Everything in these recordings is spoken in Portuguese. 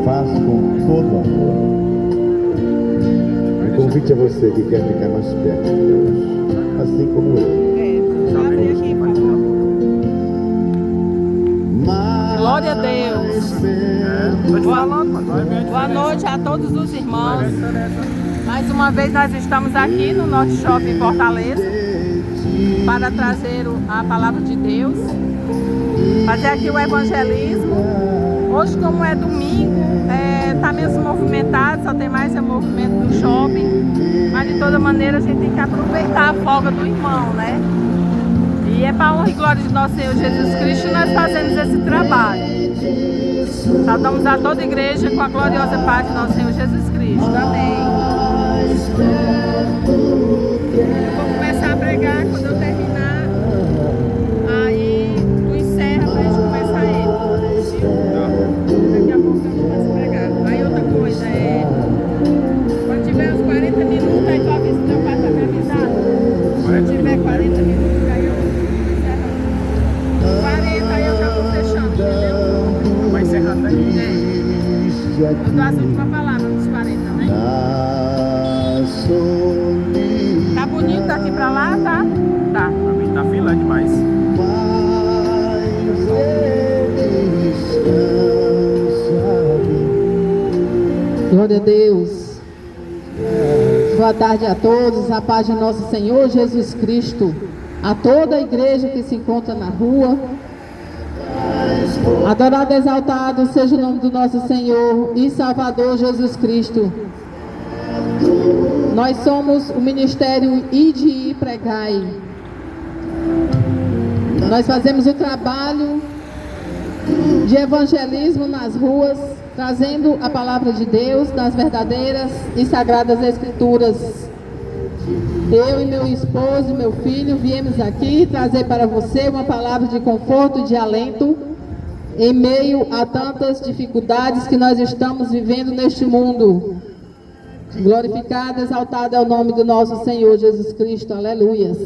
faz com todo amor. Um convite a você que quer ficar mais perto de Deus, assim como eu. Glória a Deus. Boa noite a todos os irmãos. Mais uma vez nós estamos aqui no Norte Shopping Fortaleza para trazer a palavra de Deus, fazer aqui o evangelismo. Hoje, como é domingo, está menos movimentado, só tem mais movimento do shopping, mas de toda maneira a gente tem que aproveitar a folga do irmão, né? E é para a honra e glória de nosso Senhor Jesus Cristo nós fazemos esse trabalho. Saudamos a toda a igreja com a gloriosa paz de nosso Senhor Jesus Cristo. Amém. Eu vou começar a pregar, quando eu terminar, aí tu encerra para a gente começar ele. Daqui a pouco eu começo a pregar. Aí outra coisa quando tiver uns 40 minutos, aí tu avisa, teu pai tá me avisando. Quando tiver 40 minutos, aí eu encerro. 40 aí eu já vou fechando, entendeu? Vai encerrando aí. Eu dou as últimas palavras dos 40, né? Tá bonito daqui pra lá, tá? Tá. Pra mim tá filé demais. Glória a Deus. Boa tarde a todos, a paz de nosso Senhor Jesus Cristo, a toda a igreja que se encontra na rua. Adorado e exaltado seja o nome do nosso Senhor e Salvador Jesus Cristo. Nós somos o ministério Ide e Pregai. Nós fazemos o trabalho de evangelismo nas ruas, trazendo a palavra de Deus nas verdadeiras e sagradas escrituras. Eu e meu esposo e meu filho viemos aqui trazer para você uma palavra de conforto e de alento em meio a tantas dificuldades que nós estamos vivendo neste mundo. Glorificado, exaltado é o nome do nosso Senhor Jesus Cristo. Aleluias.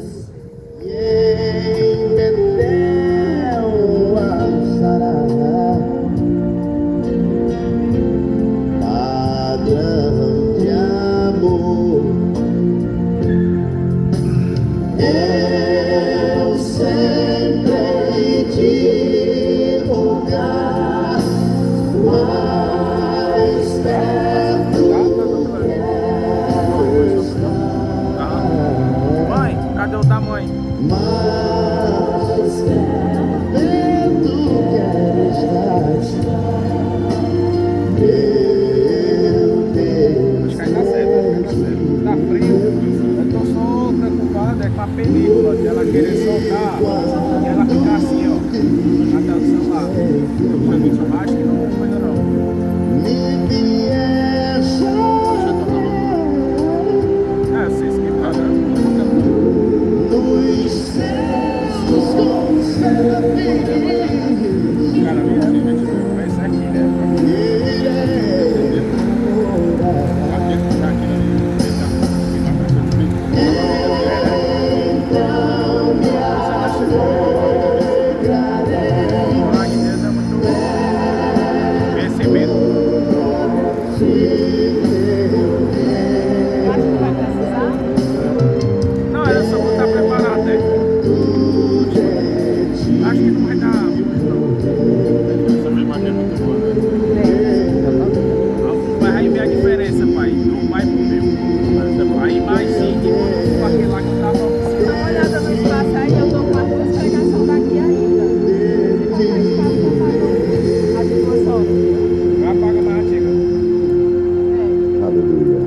Padrão de amor, eu sempre te rogar mais perto quero estar. Mãe, cadê o tamanho? Mais perto quero estar. Acho que aí tá certo, tá frio. Eu tô só preocupado com a película de ela querer soltar e ela ficar assim, ó, até o celular. Eu já vi isso, acho que não tem coisa não. Vocês que padrão. Cara, minha gente vai ser aqui, né? Não, era só botar preparado, né? Acho que não vai dar. Essa minha máquina é muito boa, né? Mas aí vem a diferença, pai. Não vai pro meu. Aí mais sim, que quando for aquele lá que eu tava. Dá uma olhada no espaço aí, eu tô com as duas pregações daqui ainda. Se botar espaço, eu faço as duas horas. Vai apagar mais antiga. Aleluia.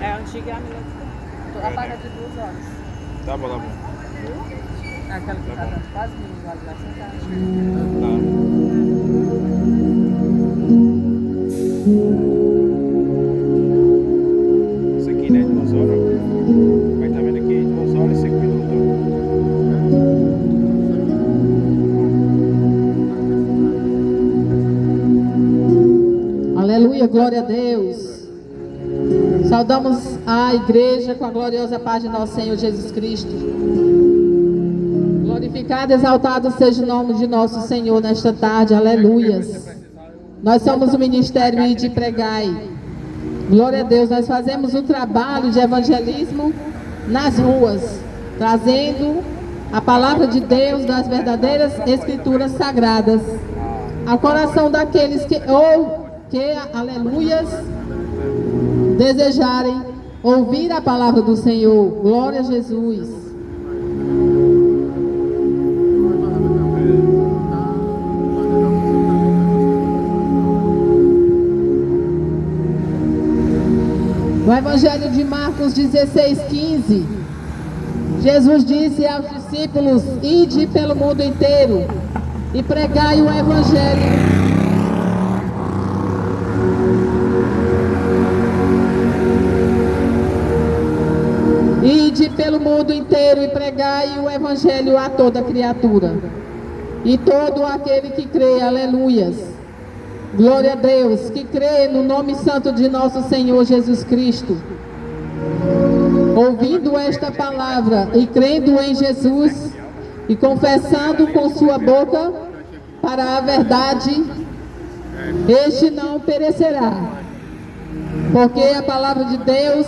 A antiga é a melhor. Apaga de 2 horas. Tá bom, tá bom. Aquela que tá dando quase 1.000 visualizações, tá? Isso aqui, né? 2 horas. Vai estar vendo aqui 2 horas e 5 minutos. Aleluia, glória a Deus. Saudamos a igreja com a gloriosa paz de nosso Senhor Jesus Cristo. Santificado, exaltado seja o nome de nosso Senhor nesta tarde, aleluias. Nós somos o Ministério de Pregai. Glória a Deus, nós fazemos o trabalho de evangelismo nas ruas, trazendo a palavra de Deus das verdadeiras escrituras sagradas ao coração daqueles que aleluias, desejarem ouvir a palavra do Senhor. Glória a Jesus. No Evangelho de Marcos 16:15, Jesus disse aos discípulos: ide pelo mundo inteiro e pregai o Evangelho. Ide pelo mundo inteiro e pregai o Evangelho a toda criatura. E todo aquele que crê, aleluias. Glória a Deus, que crê no nome santo de nosso Senhor Jesus Cristo, ouvindo esta palavra e crendo em Jesus e confessando com sua boca para a verdade, este não perecerá. Porque a palavra de Deus,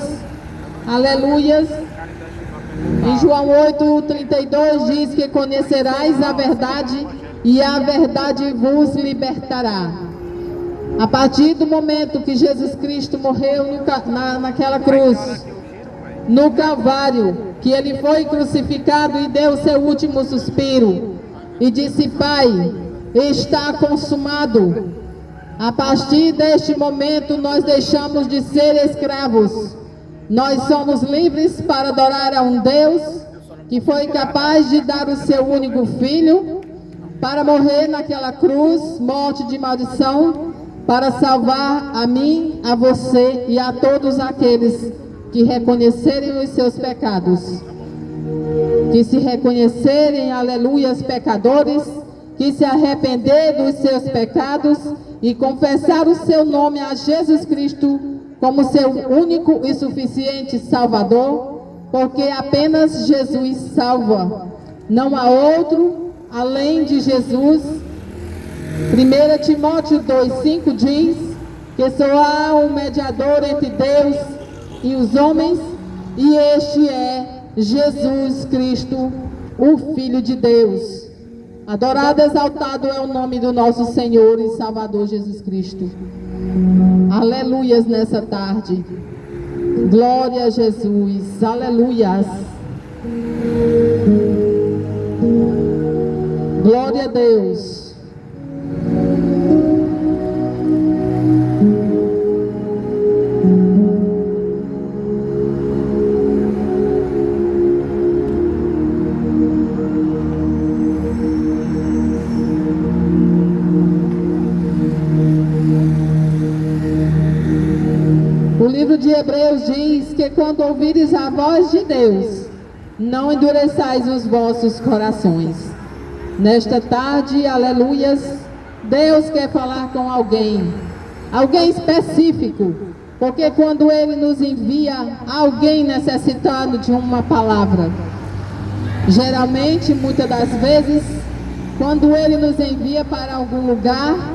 aleluias, em João 8:32 diz que conhecerás a verdade e a verdade vos libertará. A partir do momento que Jesus Cristo morreu naquela cruz, no Calvário, que ele foi crucificado e deu seu último suspiro e disse: Pai, está consumado. A partir deste momento nós deixamos de ser escravos. Nós somos livres para adorar a um Deus que foi capaz de dar o seu único filho para morrer naquela cruz, morte de maldição, para salvar a mim, a você e a todos aqueles que reconhecerem os seus pecados. Que se reconhecerem, aleluias, pecadores, que se arrepender dos seus pecados e confessar o seu nome a Jesus Cristo como seu único e suficiente Salvador, porque apenas Jesus salva. Não há outro além de Jesus. 1 Timóteo 2:5 diz que só há um mediador entre Deus e os homens, e este é Jesus Cristo, o Filho de Deus. Adorado e exaltado é o nome do nosso Senhor e Salvador Jesus Cristo. Aleluias nessa tarde. Glória a Jesus. Aleluias. Glória a Deus. O livro de Hebreus diz que quando ouvires a voz de Deus, não endureçais os vossos corações. Nesta tarde, aleluias, Deus quer falar com alguém específico, porque quando Ele nos envia alguém necessitando de uma palavra, geralmente, muitas das vezes, quando Ele nos envia para algum lugar,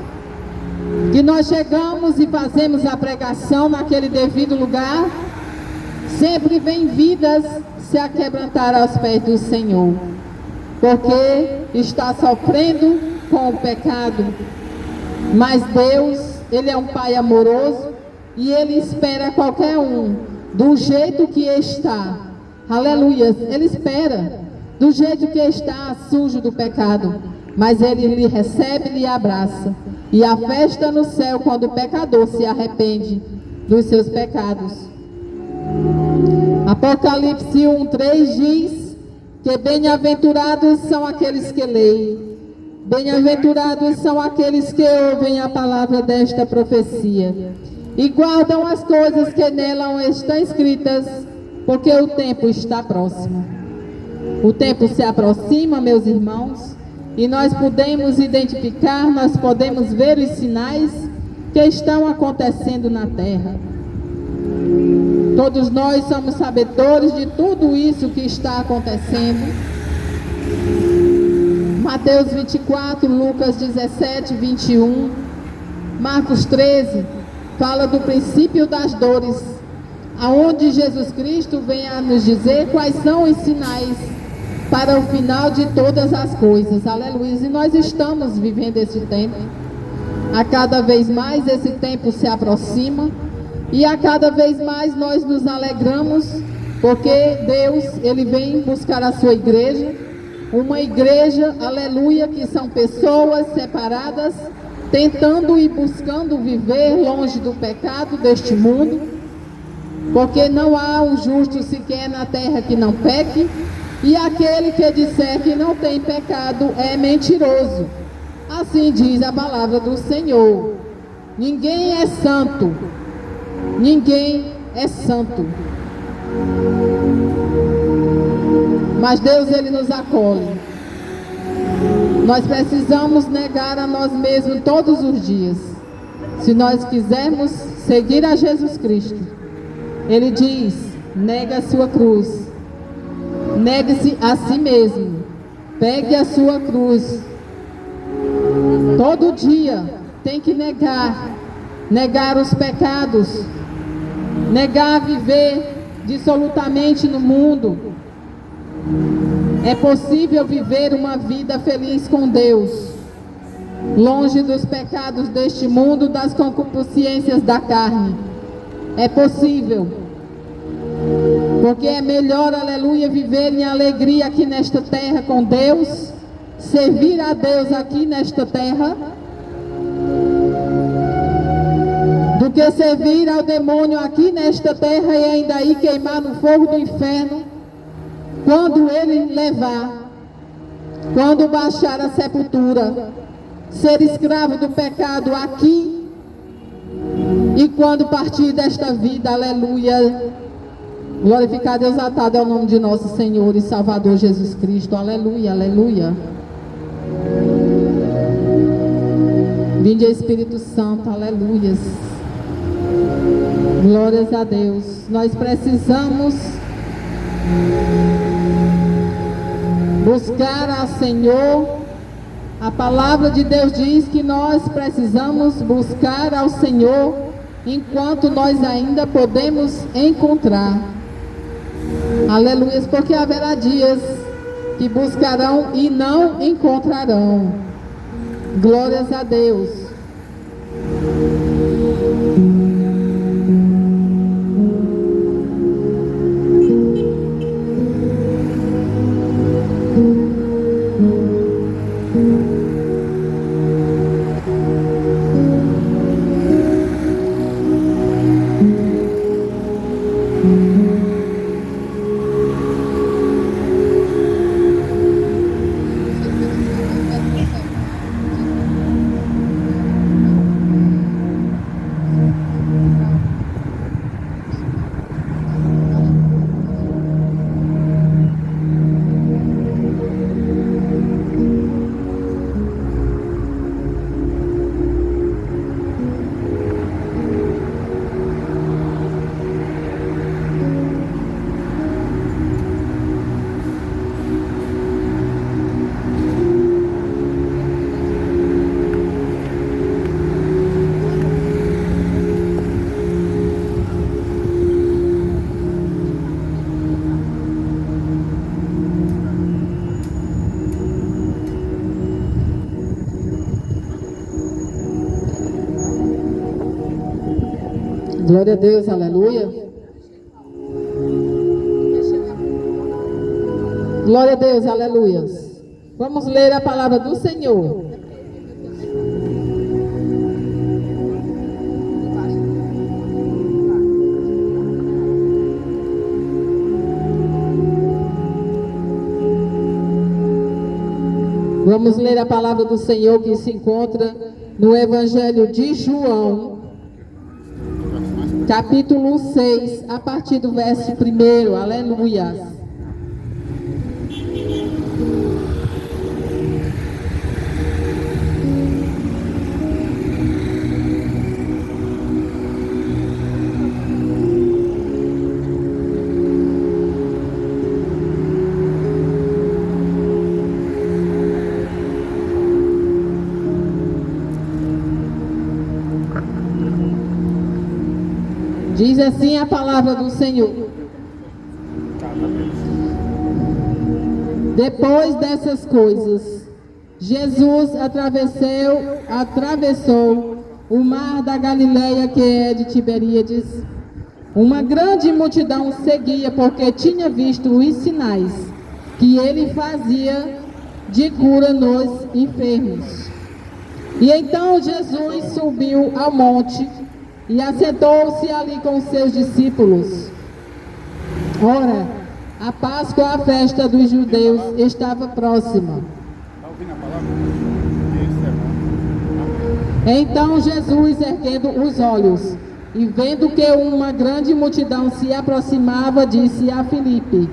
que nós chegamos e fazemos a pregação naquele devido lugar, sempre vem vidas se aquebrantar aos pés do Senhor, porque está sofrendo com o pecado. Mas Deus, Ele é um Pai amoroso e Ele espera qualquer um do jeito que está. Aleluia, Ele espera do jeito que está, sujo do pecado, mas Ele lhe recebe e lhe abraça. E a festa no céu quando o pecador se arrepende dos seus pecados. Apocalipse 1:3 diz que bem-aventurados são aqueles que leem, bem-aventurados são aqueles que ouvem a palavra desta profecia e guardam as coisas que nela estão escritas, porque o tempo está próximo. O tempo se aproxima, meus irmãos, e nós podemos identificar, nós podemos ver os sinais que estão acontecendo na terra. Todos nós somos sabedores de tudo isso que está acontecendo. Mateus 24, Lucas 17, 21, Marcos 13, fala do princípio das dores, aonde Jesus Cristo vem a nos dizer quais são os sinais para o final de todas as coisas. Aleluia. E nós estamos vivendo esse tempo. A cada vez mais esse tempo se aproxima e a cada vez mais nós nos alegramos, porque Deus, Ele vem buscar a sua igreja, uma igreja, aleluia, que são pessoas separadas, tentando e buscando viver longe do pecado deste mundo, porque não há um justo sequer na terra que não peque, e aquele que disser que não tem pecado é mentiroso. Assim diz a palavra do Senhor. Ninguém é santo. Ninguém é santo. Mas Deus, Ele nos acolhe. Nós precisamos negar a nós mesmos todos os dias. Se nós quisermos seguir a Jesus Cristo, Ele diz: nega a sua cruz. Negue-se a si mesmo. Pegue a sua cruz. Todo dia tem que negar os pecados, negar viver dissolutamente no mundo. É possível viver uma vida feliz com Deus, longe dos pecados deste mundo, das concupiscências da carne. É possível, porque é melhor, aleluia, viver em alegria aqui nesta terra com Deus, servir a Deus aqui nesta terra, do que servir ao demônio aqui nesta terra e ainda aí queimar no fogo do inferno, quando ele levar, quando baixar a sepultura, ser escravo do pecado aqui, e quando partir desta vida, aleluia, glorificado e exaltado é o nome de nosso Senhor e Salvador Jesus Cristo, aleluia, aleluia. Vinde Espírito Santo, aleluias. Glórias a Deus. Nós precisamos buscar ao Senhor. A palavra de Deus diz que nós precisamos buscar ao Senhor enquanto nós ainda podemos encontrar. Aleluia, porque haverá dias que buscarão e não encontrarão. Glórias a Deus. Glória a Deus, aleluia. Glória a Deus, aleluia. Vamos ler a palavra do Senhor. Vamos ler a palavra do Senhor que se encontra no Evangelho de João, capítulo 6, a partir do verso 1, aleluia. Diz assim a palavra do Senhor. Depois dessas coisas, Jesus atravessou o mar da Galileia, que é de Tiberíades. Uma grande multidão o seguia, porque tinha visto os sinais que ele fazia de cura nos enfermos. E então Jesus subiu ao monte e assentou-se ali com os seus discípulos. Ora, a Páscoa, a festa dos judeus, estava próxima. Está ouvindo a palavra? Isso é bom. Então Jesus, erguendo os olhos e vendo que uma grande multidão se aproximava, disse a Filipe: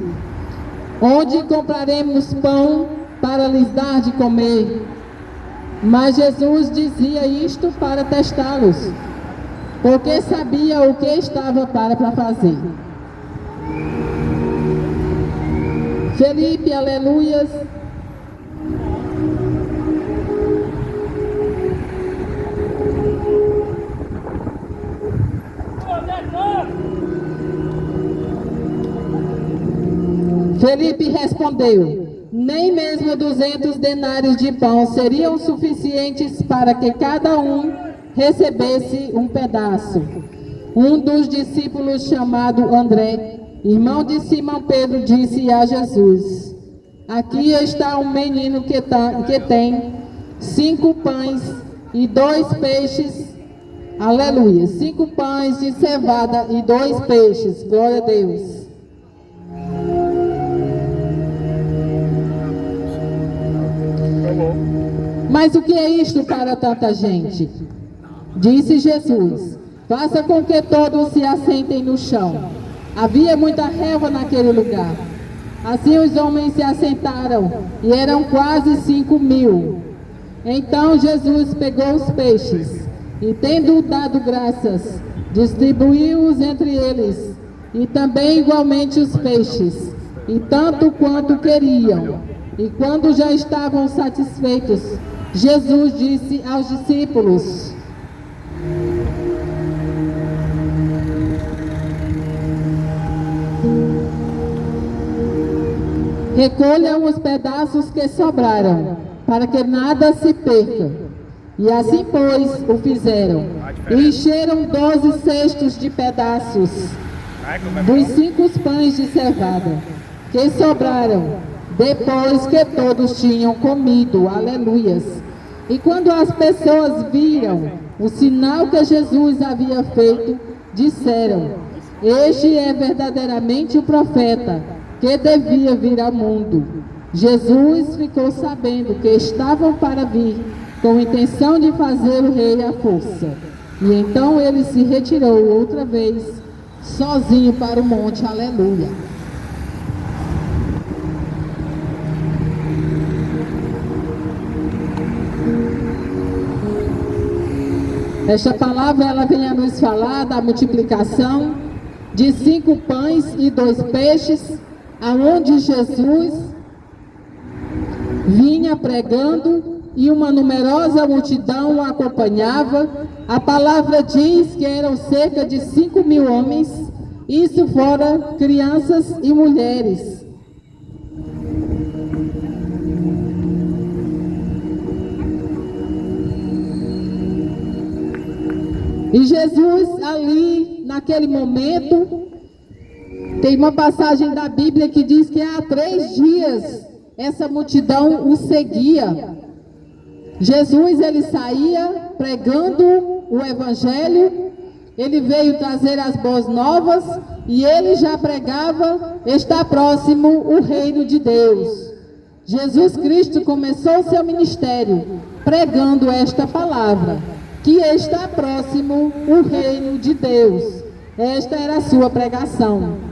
onde compraremos pão para lhes dar de comer? Mas Jesus dizia isto para testá-los, porque sabia o que estava para fazer. Felipe, aleluias. Felipe respondeu: nem mesmo 200 denários de pão seriam suficientes para que cada um recebesse um pedaço. Um dos discípulos, chamado André, irmão de Simão Pedro, disse a Jesus: aqui está um menino que tem 5 pães e 2 peixes. Aleluia. 5 pães de cevada e 2 peixes. Glória a Deus. Mas o que é isto para tanta gente? Disse Jesus: faça com que todos se assentem no chão. Havia muita relva naquele lugar. Assim os homens se assentaram, e eram quase 5.000. Então Jesus pegou os peixes, e tendo dado graças, distribuiu-os entre eles, e também igualmente os peixes, e tanto quanto queriam. E quando já estavam satisfeitos, Jesus disse aos discípulos: recolham os pedaços que sobraram, para que nada se perca. E assim, pois, o fizeram. E encheram 12 cestos de pedaços dos 5 pães de cevada que sobraram, depois que todos tinham comido. Aleluias. E quando as pessoas viram o sinal que Jesus havia feito, disseram: este é verdadeiramente o profeta que devia vir ao mundo. Jesus ficou sabendo que estavam para vir, com intenção de fazer o rei à força. E então ele se retirou outra vez, sozinho para o monte. Aleluia. Esta palavra ela vem a nos falar da multiplicação de 5 pães e 2 peixes, aonde Jesus vinha pregando e uma numerosa multidão o acompanhava. A palavra diz que eram cerca de 5.000 homens, isso fora crianças e mulheres. E Jesus ali, naquele momento, tem uma passagem da Bíblia que diz que há 3 dias essa multidão o seguia. Jesus, ele saía pregando o Evangelho, ele veio trazer as boas novas e ele já pregava: está próximo o reino de Deus. Jesus Cristo começou seu ministério pregando esta palavra, que está próximo o reino de Deus. Esta era a sua pregação.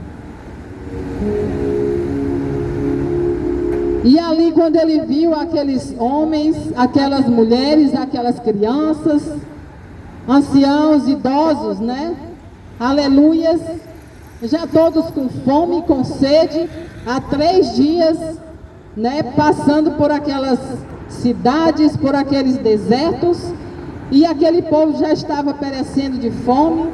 E ali, quando ele viu aqueles homens, aquelas mulheres, aquelas crianças, anciãos, idosos, né? Aleluias, já todos com fome, com sede, há 3 dias, né? Passando por aquelas cidades, por aqueles desertos, e aquele povo já estava perecendo de fome.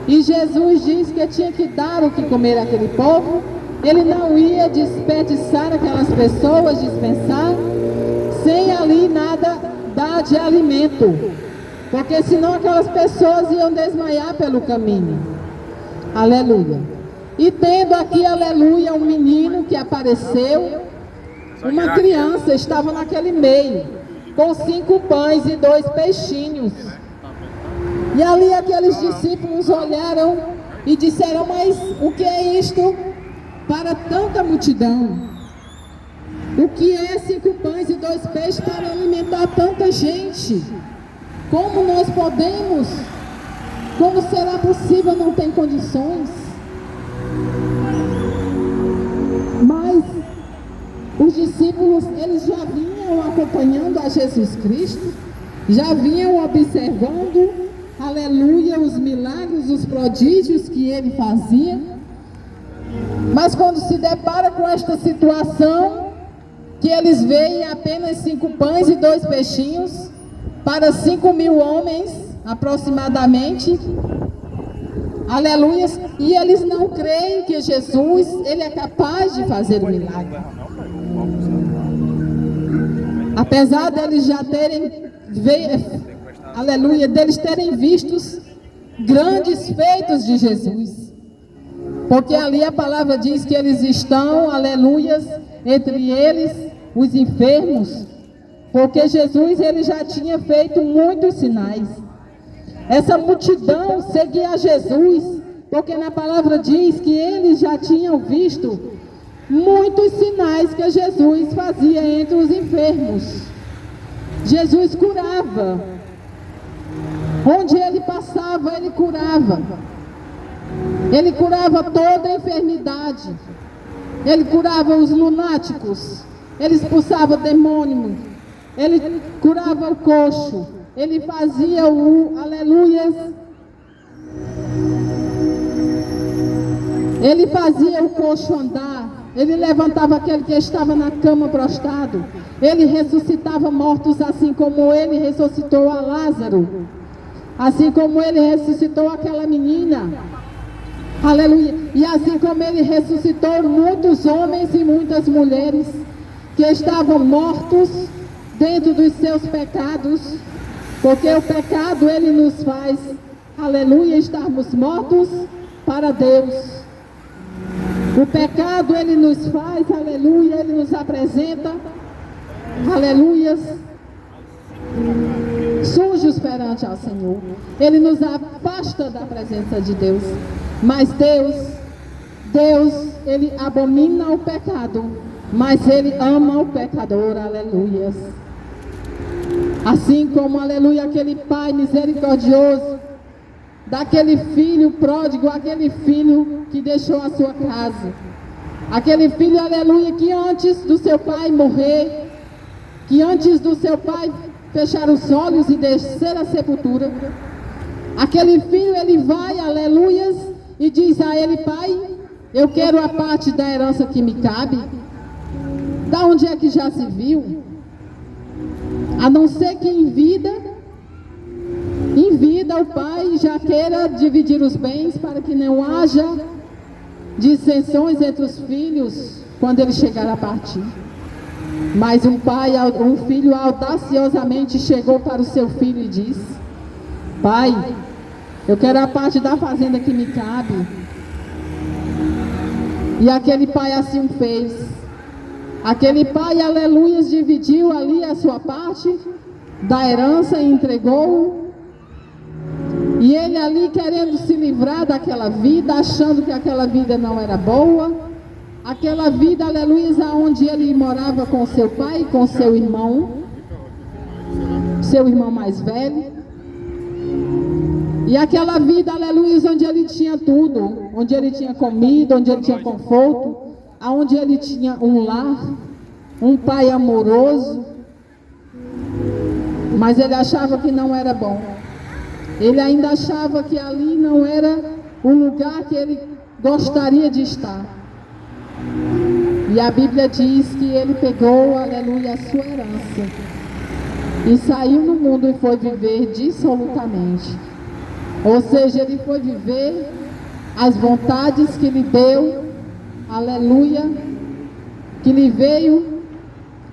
e Jesus disse que tinha que dar o que comer àquele povo. Ele não ia desperdiçar aquelas pessoas, dispensar, sem ali nada dar de alimento, porque senão aquelas pessoas iam desmaiar pelo caminho. Aleluia. E tendo aqui, aleluia, um menino que apareceu, uma criança estava naquele meio, com 5 pães e 2 peixinhos. E ali aqueles discípulos olharam e disseram: mas o que é isto para tanta multidão? O que é 5 pães e 2 peixes para alimentar tanta gente? Como nós podemos? Como será possível? Não tem condições. Mas os discípulos, eles já vinham acompanhando a Jesus Cristo, já vinham observando, aleluia, os milagres, os prodígios que ele fazia. Mas quando se depara com esta situação, que eles veem apenas 5 pães e 2 peixinhos, para 5.000 homens, aproximadamente, aleluia, e eles não creem que Jesus, ele é capaz de fazer o milagre. Apesar deles já terem, aleluia, deles terem vistos grandes feitos de Jesus. Porque ali a palavra diz que eles estão, aleluia, entre eles os enfermos. Porque Jesus, ele já tinha feito muitos sinais. Essa multidão seguia a Jesus, porque na palavra diz que eles já tinham visto muitos sinais que Jesus fazia entre os enfermos. Jesus curava. Onde ele passava, ele curava. Ele curava toda a enfermidade. Ele curava os lunáticos. Ele expulsava demônio. Ele curava o coxo. Ele fazia aleluia. Ele fazia o coxo andar. Ele levantava aquele que estava na cama prostrado. Ele ressuscitava mortos, assim como ele ressuscitou a Lázaro. Assim como ele ressuscitou aquela menina. Aleluia. E assim como ele ressuscitou muitos homens e muitas mulheres que estavam mortos dentro dos seus pecados. Porque o pecado, ele nos faz, aleluia, estarmos mortos para Deus. O pecado, ele nos faz, aleluia, ele nos apresenta, aleluias, sujos perante ao Senhor. Ele nos afasta da presença de Deus. Mas Deus, ele abomina o pecado, mas ele ama o pecador, aleluias. Assim como, aleluia, aquele pai misericordioso, daquele filho pródigo, aquele filho que deixou a sua casa. Aquele filho, aleluia, que antes do seu pai morrer, que antes do seu pai fechar os olhos e descer à sepultura, aquele filho, ele vai, aleluias, e diz a ele: pai, eu quero a parte da herança que me cabe. Da onde é que já se viu? A não ser que em vida o pai já queira dividir os bens para que não haja dissensões entre os filhos quando ele chegar a partir. Mas um filho audaciosamente chegou para o seu filho e disse: pai, eu quero a parte da fazenda que me cabe. E aquele pai assim fez. Aquele pai, aleluia, dividiu ali a sua parte da herança e entregou. E ele ali querendo se livrar daquela vida, achando que aquela vida não era boa. Aquela vida, aleluia, onde ele morava com seu pai e com seu irmão mais velho. E aquela vida, aleluia, onde ele tinha tudo, onde ele tinha comida, onde ele tinha conforto, onde ele tinha um lar, um pai amoroso, mas ele achava que não era bom. Ele ainda achava que ali não era o lugar que ele gostaria de estar. E a Bíblia diz que ele pegou, aleluia, a sua herança e saiu no mundo e foi viver dissolutamente. Ou seja, ele foi viver as vontades que lhe deu, aleluia, que lhe veio,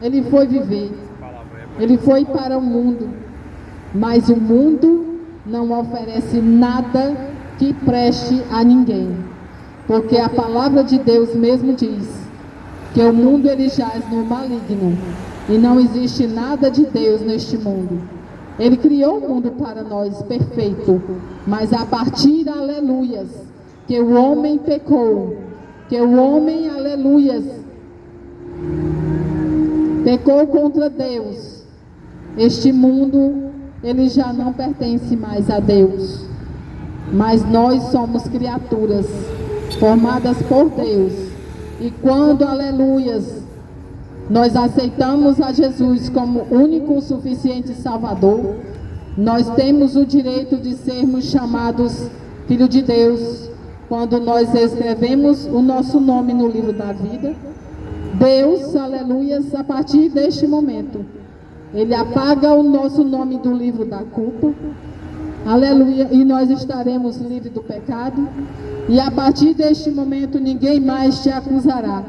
ele foi viver. Ele foi para o mundo, mas o mundo não oferece nada que preste a ninguém, porque a palavra de Deus mesmo diz que o mundo ele jaz no maligno e não existe nada de Deus neste mundo. Ele criou o mundo para nós perfeito, mas a partir, aleluias, que o homem pecou, que o homem, aleluias, pecou contra Deus, este mundo, ele já não pertence mais a Deus, mas nós somos criaturas formadas por Deus, e quando, aleluias, nós aceitamos a Jesus como único e suficiente Salvador, nós temos o direito de sermos chamados Filho de Deus. Quando nós escrevemos o nosso nome no livro da vida, Deus, aleluias, a partir deste momento, Ele apaga o nosso nome do livro da culpa, aleluia, e nós estaremos livres do pecado, e a partir deste momento ninguém mais te acusará,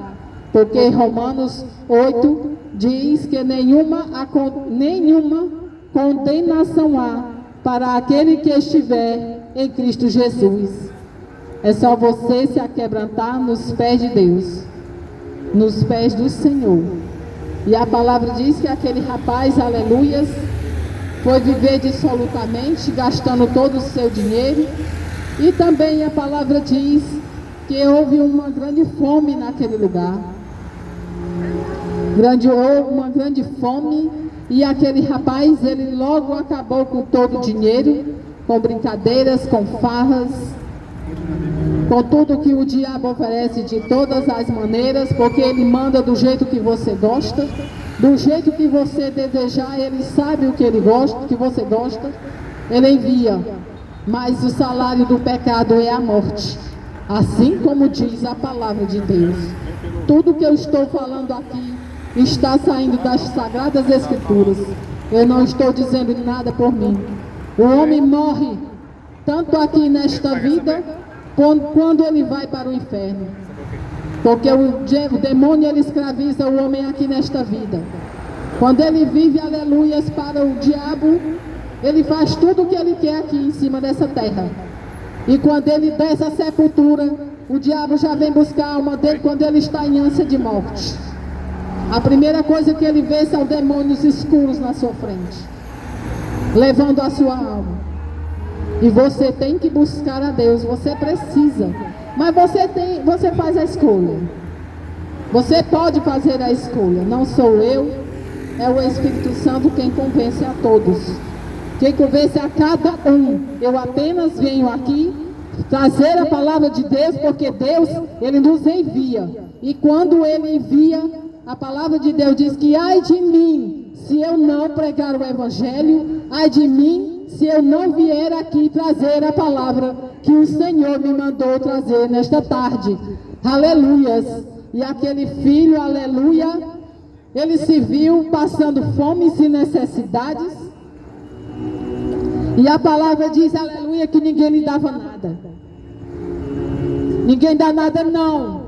porque Romanos 8 diz que nenhuma condenação há para aquele que estiver em Cristo Jesus. É só você se aquebrantar nos pés de Deus, nos pés do Senhor. E a palavra diz que aquele rapaz, aleluias, foi viver dissolutamente, gastando todo o seu dinheiro. E também a palavra diz que houve uma grande fome naquele lugar. Uma grande fome. E aquele rapaz, ele logo acabou com todo o dinheiro, com brincadeiras, com farras, com tudo que o diabo oferece de todas as maneiras, porque ele manda do jeito que você gosta, do jeito que você desejar, ele sabe o que ele gosta, que você gosta, ele envia. Mas o salário do pecado é a morte, assim como diz a palavra de Deus. Tudo que eu estou falando aqui está saindo das Sagradas Escrituras. Eu não estou dizendo nada por mim. O homem morre tanto aqui nesta vida, quando ele vai para o inferno, porque o demônio ele escraviza o homem aqui nesta vida. Quando ele vive, aleluias, para o diabo, ele faz tudo o que ele quer aqui em cima dessa terra, e quando ele desce a sepultura, o diabo já vem buscar a alma dele quando ele está em ânsia de morte. A primeira coisa que ele vê são demônios escuros na sua frente, levando a sua alma. E você tem que buscar a Deus, você precisa. Mas você faz a escolha. Você pode fazer a escolha. Não sou eu, é o Espírito Santo quem convence a todos. Quem convence a cada um. Eu apenas venho aqui trazer a palavra de Deus, porque Deus, Ele nos envia. E quando Ele envia, a palavra de Deus diz que ai de mim, se eu não pregar o Evangelho, ai de mim, se eu não vier aqui trazer a palavra que o Senhor me mandou trazer nesta tarde. Aleluias. E aquele filho, aleluia, ele se viu passando fome e necessidades. E a palavra diz, aleluia, que ninguém lhe dava nada. Ninguém dá nada não.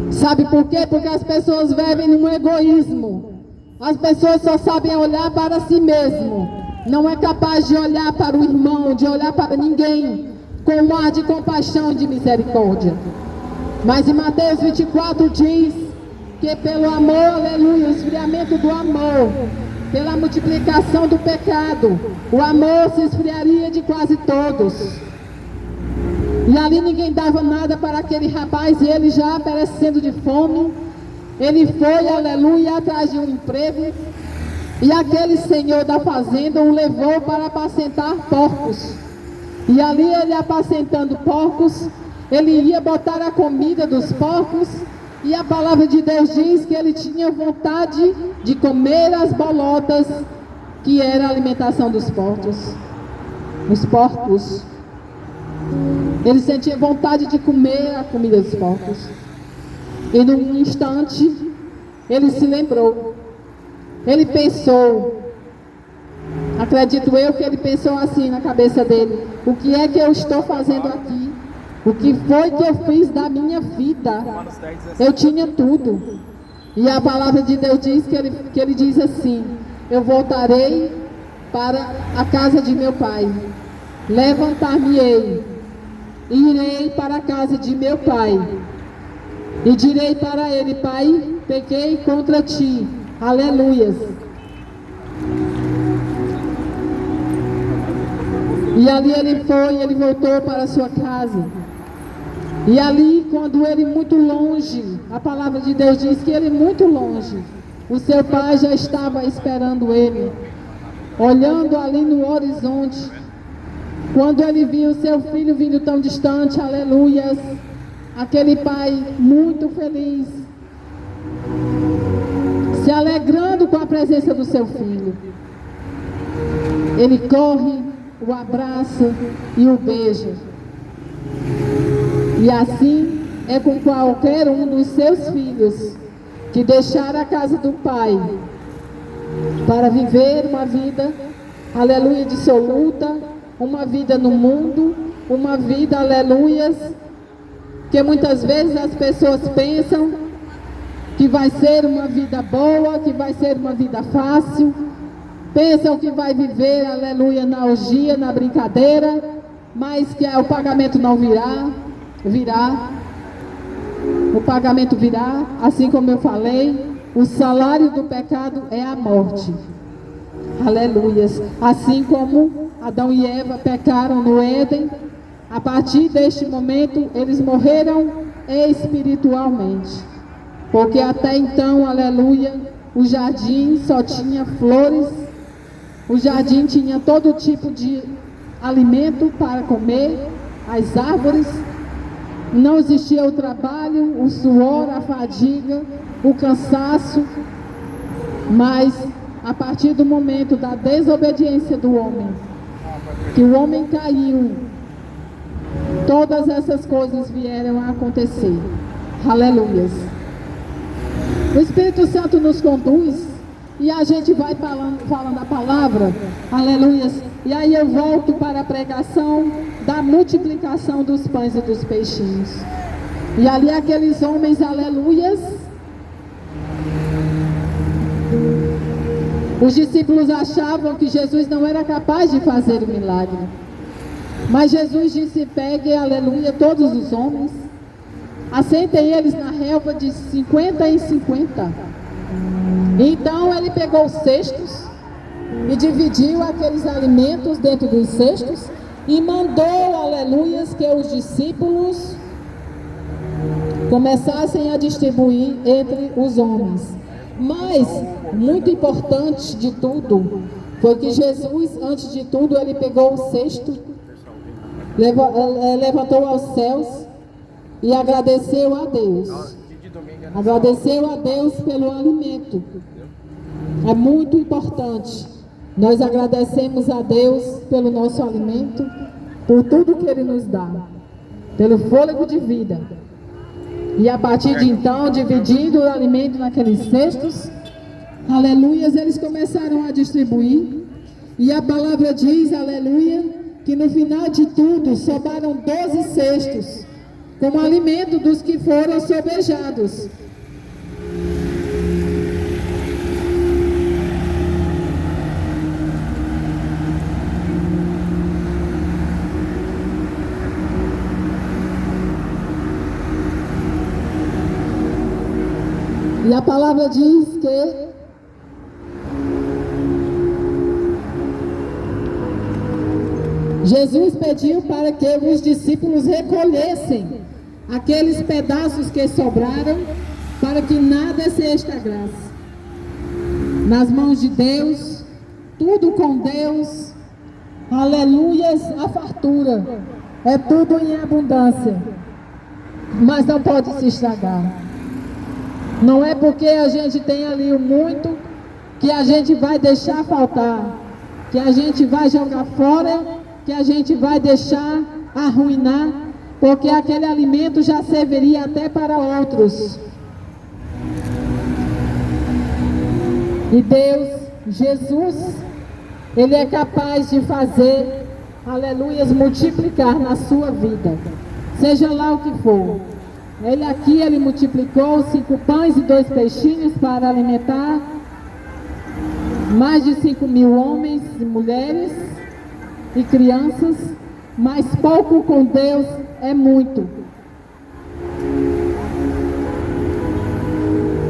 Sabe por quê? Porque as pessoas vivem num egoísmo. As pessoas só sabem olhar para si mesmo. Não é capaz de olhar para o irmão, de olhar para ninguém com um ar de compaixão e de misericórdia. Mas em Mateus 24 diz que pelo amor, aleluia, o esfriamento do amor, pela multiplicação do pecado, o amor se esfriaria de quase todos. E ali ninguém dava nada para aquele rapaz, e ele já perecendo de fome, ele foi, aleluia, atrás de um emprego. E aquele senhor da fazenda o levou para apacentar porcos. E ali ele apacentando porcos, ele ia botar a comida dos porcos. E a palavra de Deus diz que ele tinha vontade de comer as bolotas, que era a alimentação dos porcos. Os porcos. Ele sentia vontade de comer a comida dos porcos. E num instante, ele se lembrou. Ele pensou, Acredito eu que ele pensou assim na cabeça dele: o que é que eu estou fazendo aqui? O que foi que eu fiz da minha vida? Eu tinha tudo. E a palavra de Deus diz que ele diz assim: eu voltarei para a casa de meu pai, levantar-me-ei, irei para a casa de meu pai, e direi para ele: Pai, pequei contra ti. Aleluias. E ali ele voltou para a sua casa. E ali, quando ele muito longe, a palavra de Deus diz que ele muito longe, o seu pai já estava esperando ele, olhando ali no horizonte. Quando ele viu o seu filho vindo tão distante, aleluias, aquele pai muito feliz, se alegrando com a presença do seu filho, ele corre, o abraça e o beija. E assim é com qualquer um dos seus filhos que deixar a casa do pai para viver uma vida, aleluia, dissoluta, uma vida no mundo, uma vida, aleluias, que muitas vezes as pessoas pensam que vai ser uma vida boa, que vai ser uma vida fácil, pensam que vai viver, aleluia, na orgia, na brincadeira, mas que o pagamento não virá. O pagamento virá, assim como eu falei, o salário do pecado é a morte. Aleluias. Assim como Adão e Eva pecaram no Éden, a partir deste momento eles morreram espiritualmente. Porque até então, aleluia, o jardim só tinha flores, o jardim tinha todo tipo de alimento para comer, as árvores. Não existia o trabalho, o suor, a fadiga, o cansaço, mas a partir do momento da desobediência do homem, que o homem caiu, todas essas coisas vieram a acontecer. Aleluias. O Espírito Santo nos conduz e a gente vai falando a palavra, aleluias. E aí eu volto para a pregação da multiplicação dos pães e dos peixinhos. E ali aqueles homens, aleluias, os discípulos achavam que Jesus não era capaz de fazer o milagre. Mas Jesus disse: pegue, aleluia, todos os homens, assentem eles na relva de 50 em 50. Então ele pegou os cestos e dividiu aqueles alimentos dentro dos cestos e mandou, aleluias, que os discípulos começassem a distribuir entre os homens. Mas, muito importante de tudo, foi que Jesus, antes de tudo, ele pegou o cesto, levantou aos céus e agradeceu a Deus. Agradeceu a Deus pelo alimento. É muito importante. Nós agradecemos a Deus pelo nosso alimento, por tudo que Ele nos dá, pelo fôlego de vida. E a partir de então, dividindo o alimento naqueles cestos, aleluias, eles começaram a distribuir. E a palavra diz, aleluia, que no final de tudo sobraram 12 cestos, como alimento dos que foram sobejados. E a palavra diz que Jesus pediu para que os discípulos recolhessem aqueles pedaços que sobraram, para que nada se estragasse. Nas mãos de Deus, tudo com Deus, aleluias, a fartura, é tudo em abundância, mas não pode se estragar. Não é porque a gente tem ali o muito que a gente vai deixar faltar, que a gente vai jogar fora, que a gente vai deixar arruinar, porque aquele alimento já serviria até para outros. E Deus, Jesus, Ele é capaz de fazer, aleluias, multiplicar na sua vida, seja lá o que for. Ele multiplicou 5 pães e 2 peixinhos para alimentar mais de 5.000 homens e mulheres e crianças, mas pouco com Deus é muito.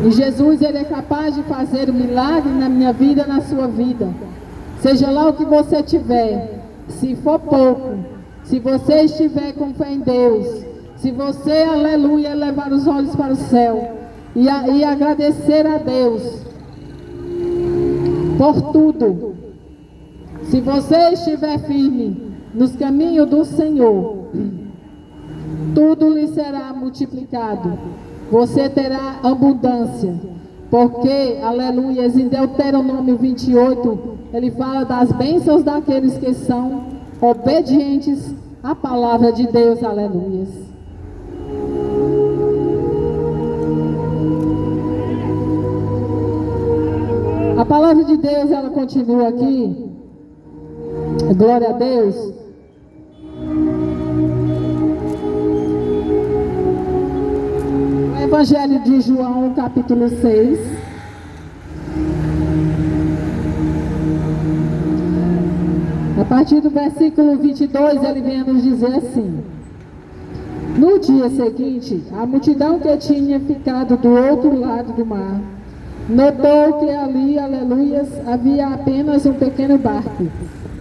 E Jesus, Ele é capaz de fazer um milagre na minha vida, na sua vida. Seja lá o que você tiver, se for pouco, se você estiver com fé em Deus, se você, aleluia, levar os olhos para o céu e agradecer a Deus por tudo. Se você estiver firme nos caminhos do Senhor, tudo lhe será multiplicado. Você terá abundância, porque, aleluia, em Deuteronômio 28, ele fala das bênçãos daqueles que são obedientes à palavra de Deus, aleluia. A palavra de Deus, ela continua aqui, glória a Deus. Evangelho de João, capítulo 6. A partir do versículo 22, ele vem nos dizer assim: no dia seguinte, a multidão que tinha ficado do outro lado do mar notou que ali, aleluias, havia apenas um pequeno barco,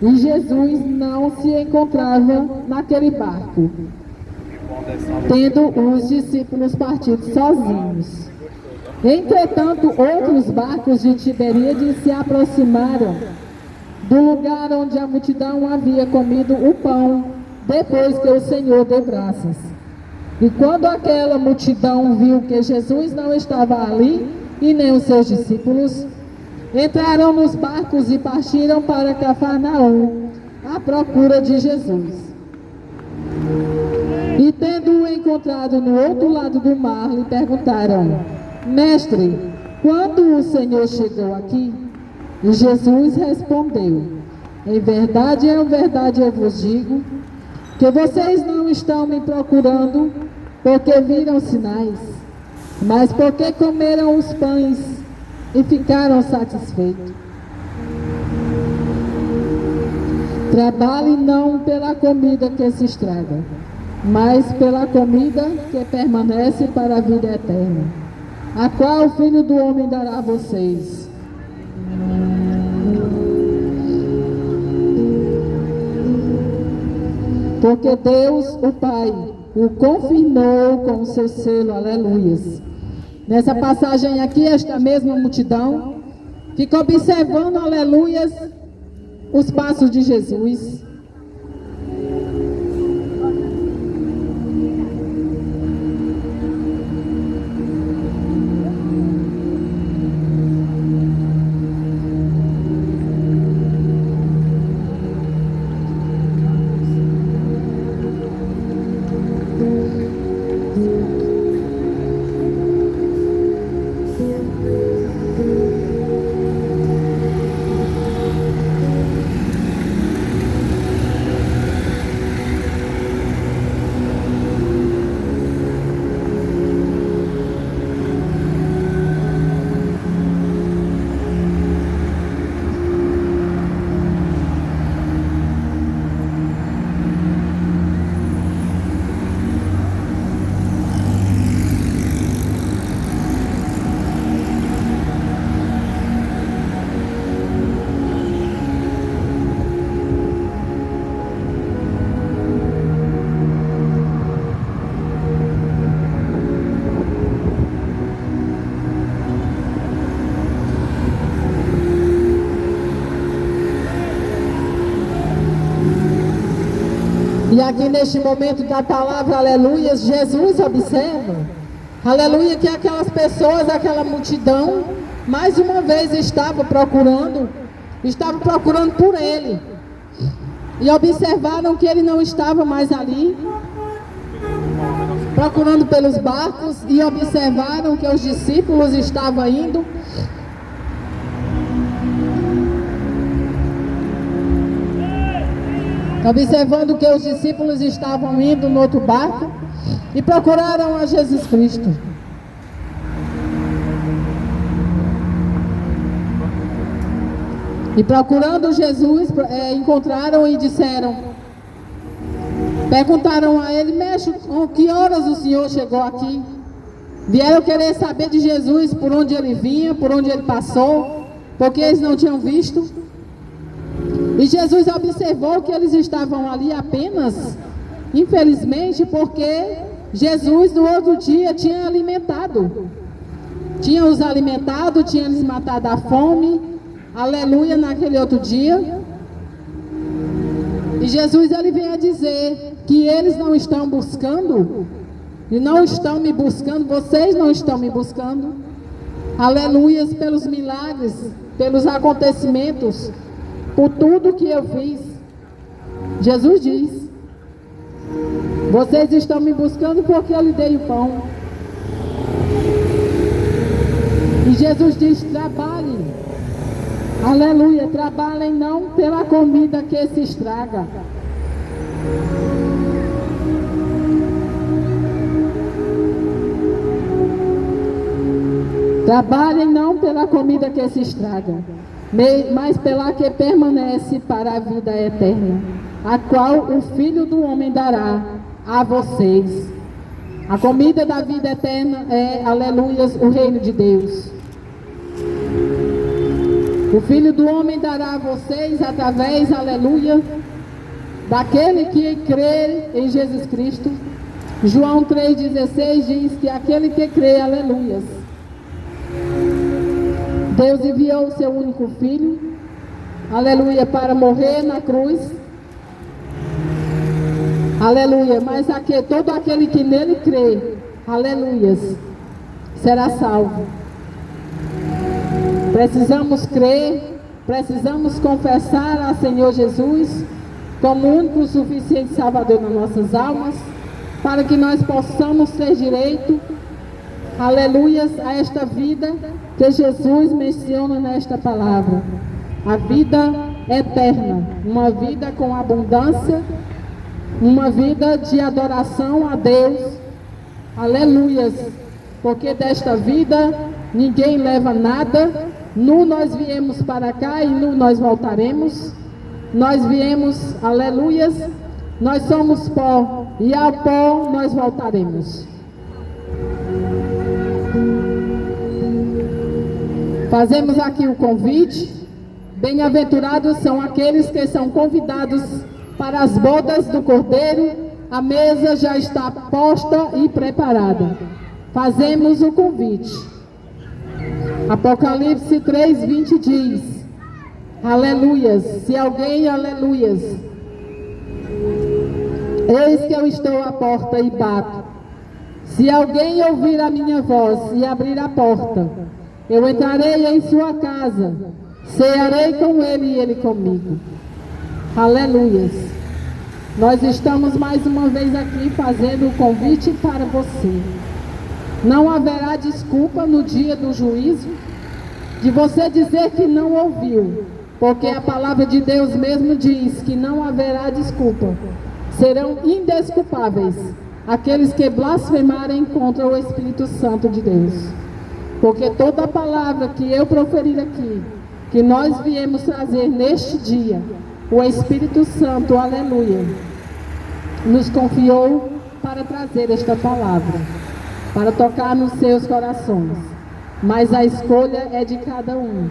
e Jesus não se encontrava naquele barco, tendo os discípulos partido sozinhos. Entretanto, outros barcos de Tiberíades se aproximaram do lugar onde a multidão havia comido o pão, depois que o Senhor deu graças. E quando aquela multidão viu que Jesus não estava ali, e nem os seus discípulos, entraram nos barcos e partiram para Cafarnaum, à procura de Jesus. E tendo-o encontrado no outro lado do mar, lhe perguntaram: Mestre, quando o Senhor chegou aqui? E Jesus respondeu: em verdade eu vos digo, que vocês não estão me procurando porque viram sinais, mas porque comeram os pães e ficaram satisfeitos. Trabalhe não pela comida que se estraga, mas pela comida que permanece para a vida eterna, a qual o Filho do Homem dará a vocês. Porque Deus, o Pai, o confirmou com o seu selo, aleluias. Nessa passagem aqui, esta mesma multidão fica observando, aleluias, os passos de Jesus. E aqui neste momento da palavra, aleluia, Jesus observa, aleluia, que aquelas pessoas, aquela multidão, mais uma vez estava procurando por ele. E observaram que ele não estava mais ali, procurando pelos barcos, e observaram que os discípulos estavam indo. observando que os discípulos estavam indo no outro barco e procuraram a Jesus Cristo. E procurando Jesus, encontraram e disseram, perguntaram a ele: mestre, que horas o senhor chegou aqui? Vieram querer saber de Jesus, por onde ele vinha, por onde ele passou, porque eles não tinham visto. E Jesus observou que eles estavam ali apenas, infelizmente, porque Jesus no outro dia tinha alimentado. Tinha os alimentado, tinha lhes matado a fome, aleluia, naquele outro dia. E Jesus ele vem a dizer que eles não estão buscando, e não estão me buscando, vocês não estão me buscando, aleluias, pelos milagres, pelos acontecimentos, por tudo que eu fiz. Jesus diz: vocês estão me buscando porque eu lhe dei o pão. E Jesus diz: trabalhem, aleluia, trabalhem não pela comida que se estraga. Trabalhem não pela comida que se estraga, mas pela que permanece para a vida eterna, a qual o Filho do Homem dará a vocês. A comida da vida eterna é, aleluias, o reino de Deus. O Filho do Homem dará a vocês através, aleluia, daquele que crê em Jesus Cristo. João 3,16 diz que aquele que crê, aleluias, Deus enviou o seu único Filho, aleluia, para morrer na cruz, aleluia, mas todo aquele que nele crê, aleluias, será salvo. Precisamos crer, precisamos confessar ao Senhor Jesus como o único suficiente Salvador nas nossas almas, para que nós possamos ter direito, aleluias, a esta vida que Jesus menciona nesta palavra, a vida eterna, uma vida com abundância, uma vida de adoração a Deus, aleluias, porque desta vida ninguém leva nada, nu nós viemos para cá e nu nós voltaremos, nós viemos, aleluias, nós somos pó e ao pó nós voltaremos. Fazemos aqui o convite. Bem-aventurados são aqueles que são convidados para as bodas do Cordeiro. A mesa já está posta e preparada. Fazemos o convite. Apocalipse 3:20 diz: aleluias, se alguém, aleluias, eis que eu estou à porta e bato. Se alguém ouvir a minha voz e abrir a porta, eu entrarei em sua casa, cearei com ele e ele comigo. Aleluias. Nós estamos mais uma vez aqui fazendo o convite para você. Não haverá desculpa no dia do juízo de você dizer que não ouviu, porque a palavra de Deus mesmo diz que não haverá desculpa. Serão indesculpáveis aqueles que blasfemarem contra o Espírito Santo de Deus. Porque toda palavra que eu proferir aqui, que nós viemos trazer neste dia, o Espírito Santo, aleluia, nos confiou para trazer esta palavra, para tocar nos seus corações. Mas a escolha é de cada um.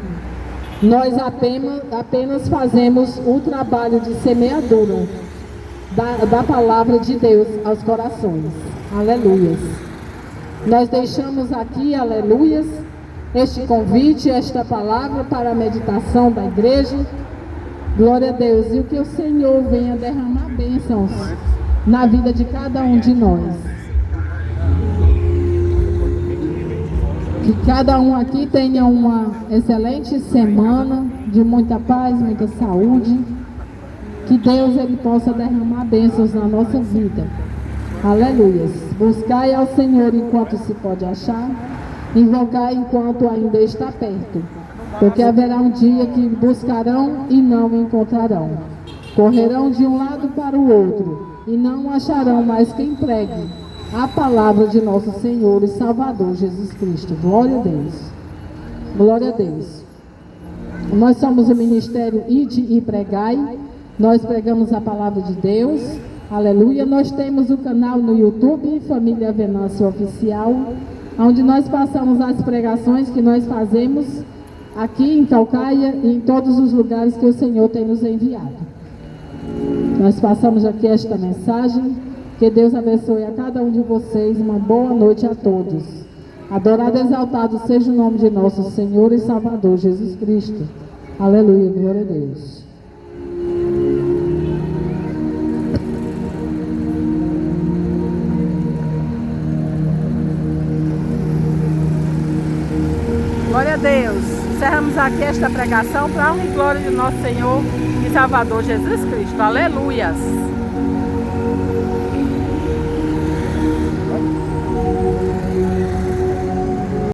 Nós apenas fazemos o trabalho de semeadura da palavra de Deus aos corações. Aleluias. Nós deixamos aqui, aleluias, este convite, esta palavra para a meditação da igreja. Glória a Deus. E o que o Senhor venha derramar bênçãos na vida de cada um de nós. Que cada um aqui tenha uma excelente semana de muita paz, muita saúde. Que Deus ele possa derramar bênçãos na nossa vida. Aleluias. Buscai ao Senhor enquanto se pode achar, invocai enquanto ainda está perto, porque haverá um dia que buscarão e não encontrarão. Correrão de um lado para o outro e não acharão mais quem pregue a palavra de nosso Senhor e Salvador Jesus Cristo. Glória a Deus. Glória a Deus. Nós somos o Ministério Ide e Pregai. Nós pregamos a palavra de Deus. Aleluia. Nós temos o canal no YouTube, Família Venâncio Oficial, onde nós passamos as pregações que nós fazemos aqui em Caucaia e em todos os lugares que o Senhor tem nos enviado. Nós passamos aqui esta mensagem. Que Deus abençoe a cada um de vocês. Uma boa noite a todos. Adorado e exaltado seja o nome de nosso Senhor e Salvador Jesus Cristo. Aleluia, glória a Deus. Glória a Deus. Encerramos aqui esta pregação para a honra e glória de nosso Senhor e Salvador Jesus Cristo. Aleluias.